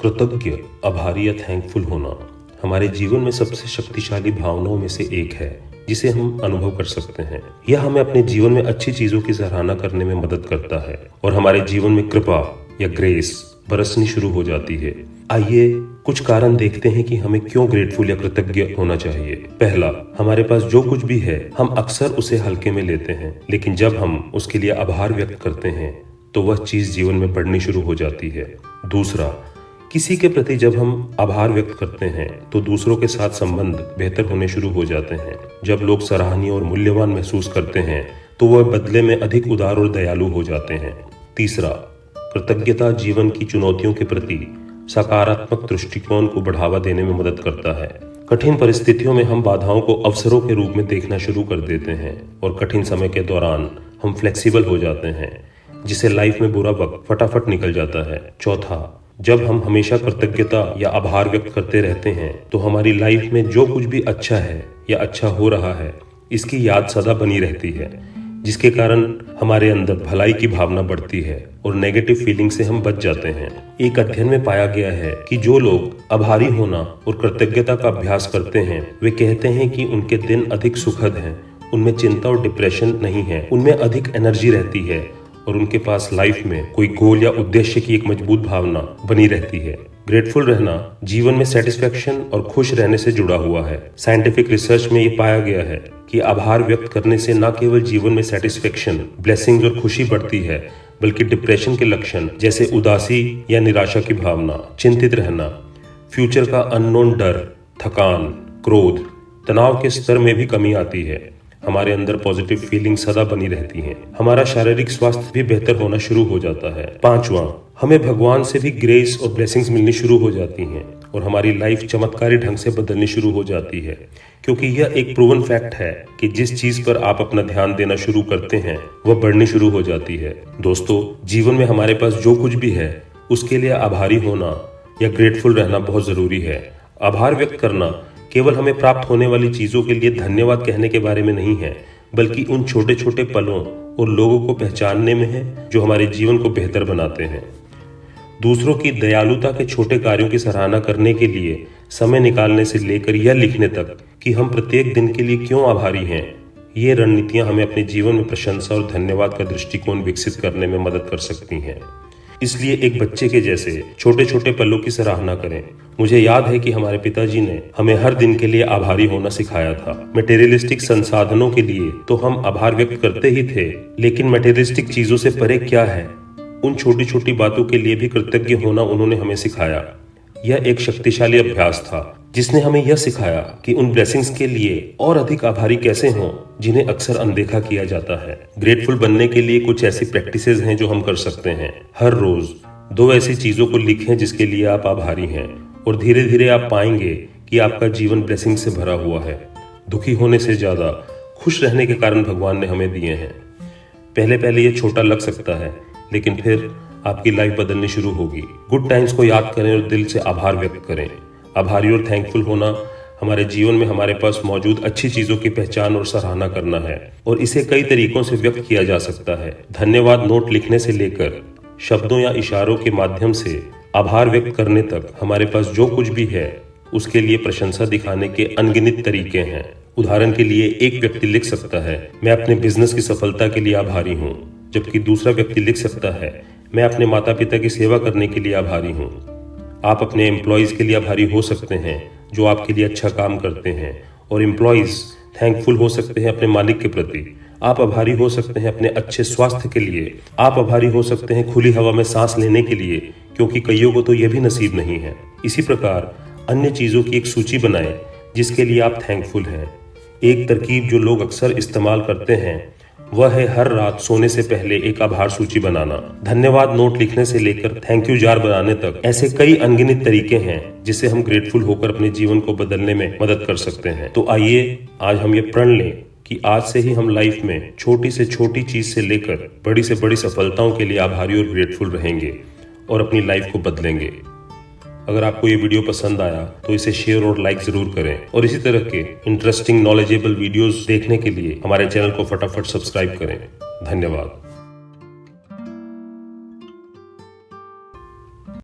कृतज्ञ, आभारी या थैंकफुल होना हमारे जीवन में सबसे शक्तिशाली भावनाओं में से एक है जिसे हम अनुभव कर सकते हैं। यह हमें अपने जीवन में अच्छी चीजों की सराहना करने में मदद करता है और हमारे जीवन में कृपा या ग्रेस बरसनी शुरू हो जाती है। आइए कुछ कारण देखते हैं कि हमें क्यों ग्रेटफुल या कृतज्ञ होना चाहिए। पहला, हमारे पास जो कुछ भी है हम अक्सर उसे हल्के में लेते हैं, लेकिन जब हम उसके लिए आभार व्यक्त करते हैं तो वह चीज जीवन में बढ़नी शुरू हो जाती है। दूसरा, किसी के प्रति जब हम आभार व्यक्त करते हैं तो दूसरों के साथ संबंध बेहतर होने शुरू हो जाते हैं। जब लोग सराहनीय और मूल्यवान महसूस करते हैं तो वह बदले में अधिक उदार और दयालु हो जाते हैं। तीसरा, कृतज्ञता जीवन की चुनौतियों के प्रति सकारात्मक दृष्टिकोण को बढ़ावा देने में मदद करता है। कठिन परिस्थितियों में हम बाधाओं को अवसरों के रूप में देखना शुरू कर देते हैं और कठिन समय के दौरान हम फ्लेक्सिबल हो जाते हैं, जिससे लाइफ में बुरा वक्त फटाफट निकल जाता है। चौथा, जब हम हमेशा कृतज्ञता या आभार व्यक्त करते रहते हैं तो हमारी लाइफ में जो कुछ भी अच्छा है या अच्छा हो रहा है इसकी याद सदा बनी रहती है, जिसके कारण हमारे अंदर भलाई की भावना बढ़ती है और नेगेटिव फीलिंग से हम बच जाते हैं। एक अध्ययन में पाया गया है कि जो लोग आभारी होना और कृतज्ञता का अभ्यास करते हैं वे कहते हैं कि उनके दिन अधिक सुखद हैं, उनमें चिंता और डिप्रेशन नहीं है, उनमें अधिक एनर्जी रहती है और उनके पास लाइफ में कोई गोल या उद्देश्य की एक मजबूत भावना बनी रहती है। ग्रेटफुल रहना जीवन में सेटिस्फेक्शन और खुश रहने से जुड़ा हुआ है। साइंटिफिक रिसर्च में ये पाया गया है कि आभार व्यक्त करने से न केवल जीवन में सेटिस्फेक्शन, ब्लेसिंग्स और खुशी बढ़ती है, बल्कि डिप्रेशन के लक्षण जैसे उदासी या निराशा की भावना, चिंतित रहना, फ्यूचर का अननोन डर, थकान, क्रोध, तनाव के स्तर में भी कमी आती है। हमारे अंदर पॉजिटिव फीलिंग सदा बनी रहती हैं। हमारा शारीरिक स्वास्थ्य भी बेहतर होना शुरू हो जाता है। पांचवा, हमें भगवान से भी ग्रेस और ब्लेसिंग्स मिलनी शुरू हो जाती हैं और हमारी लाइफ चमत्कारी ढंग से बदलनी शुरू हो जाती है, क्योंकि यह एक प्रूवन फैक्ट है कि जिस चीज पर आप अपना ध्यान देना शुरू करते हैं वह बढ़नी शुरू हो जाती है। दोस्तों, जीवन में हमारे पास जो कुछ भी है उसके लिए आभारी होना या ग्रेटफुल रहना बहुत जरूरी है। आभार व्यक्त करना केवल हमें प्राप्त होने वाली चीजों के लिए धन्यवाद कहने के बारे में नहीं है, बल्कि उन छोटे छोटे पलों और लोगों को पहचानने में है जो हमारे जीवन को बेहतर बनाते हैं। दूसरों की दयालुता के छोटे कार्यों की सराहना करने के लिए समय निकालने से लेकर यह लिखने तक कि हम प्रत्येक दिन के लिए क्यों आभारी हैं, ये रणनीतियां हमें अपने जीवन में प्रशंसा और धन्यवाद का दृष्टिकोण विकसित करने में मदद कर सकती हैं। इसलिए एक बच्चे के जैसे छोटे छोटे पलों की सराहना करें। मुझे याद है कि हमारे पिताजी ने हमें हर दिन के लिए आभारी होना सिखाया था। मटेरियलिस्टिक संसाधनों के लिए तो हम आभार व्यक्त करते ही थे, लेकिन मटेरियलिस्टिक चीजों से परे क्या है, उन छोटी छोटी बातों के लिए भी कृतज्ञ होना उन्होंने हमें सिखाया। यह एक शक्तिशाली अभ्यास था जिसने हमें यह सिखाया कि उन ब्लेसिंग्स के लिए और अधिक आभारी कैसे हों जिन्हें अक्सर अनदेखा किया जाता है। ग्रेटफुल बनने के लिए कुछ ऐसी प्रैक्टिसेस हैं जो हम कर सकते हैं। हर रोज 2 ऐसी चीजों को लिखें जिसके लिए आप आभारी हैं और धीरे धीरे आप पाएंगे कि आपका जीवन ब्लेसिंग से भरा हुआ है। दुखी होने से ज्यादा खुश रहने के कारण भगवान ने हमें दिए हैं। पहले पहले ये छोटा लग सकता है, लेकिन फिर आपकी लाइफ बदलनी शुरू होगी। गुड टाइम्स को याद करें और दिल से आभार व्यक्त करें। आभारी और थैंकफुल होना हमारे जीवन में हमारे पास मौजूद अच्छी चीजों की पहचान और सराहना करना है और इसे कई तरीकों से व्यक्त किया जा सकता है। धन्यवाद नोट लिखने से लेकर शब्दों या इशारों के माध्यम से आभार व्यक्त करने तक हमारे पास जो कुछ भी है उसके लिए प्रशंसा दिखाने के अनगिनत तरीके हैं। उदाहरण के लिए एक व्यक्ति लिख सकता है, मैं अपने बिजनेस की सफलता के लिए आभारी हूँ, जबकि दूसरा व्यक्ति लिख सकता है, मैं अपने माता पिता की सेवा करने के लिए आभारी हूँ। आप अपने एम्प्लॉयज के लिए आभारी हो सकते हैं जो आपके लिए अच्छा काम करते हैं, और एम्प्लॉयज थैंकफुल हो सकते हैं अपने मालिक के प्रति। आप आभारी हो सकते हैं अपने अच्छे स्वास्थ्य के लिए। आप आभारी हो सकते हैं खुली हवा में सांस लेने के लिए, क्योंकि कईयों को तो यह भी नसीब नहीं है। इसी प्रकार अन्य चीजों की एक सूची बनाएं जिसके लिए आप थैंकफुल हैं। एक तरकीब जो लोग अक्सर इस्तेमाल करते हैं वह है हर रात सोने से पहले एक आभार सूची बनाना। धन्यवाद नोट लिखने से लेकर थैंक यू जार बनाने तक ऐसे कई अनगिनत तरीके हैं जिससे हम ग्रेटफुल होकर अपने जीवन को बदलने में मदद कर सकते हैं। तो आइए आज हम ये प्रण लें कि आज से ही हम लाइफ में छोटी से छोटी चीज से लेकर बड़ी से बड़ी सफलताओं के लिए आभारी और ग्रेटफुल रहेंगे और अपनी लाइफ को बदलेंगे। अगर आपको ये वीडियो पसंद आया तो इसे शेयर और लाइक जरूर करें, और इसी तरह के इंटरेस्टिंग नॉलेजेबल वीडियोस देखने के लिए हमारे चैनल को फटाफट सब्सक्राइब करें। धन्यवाद।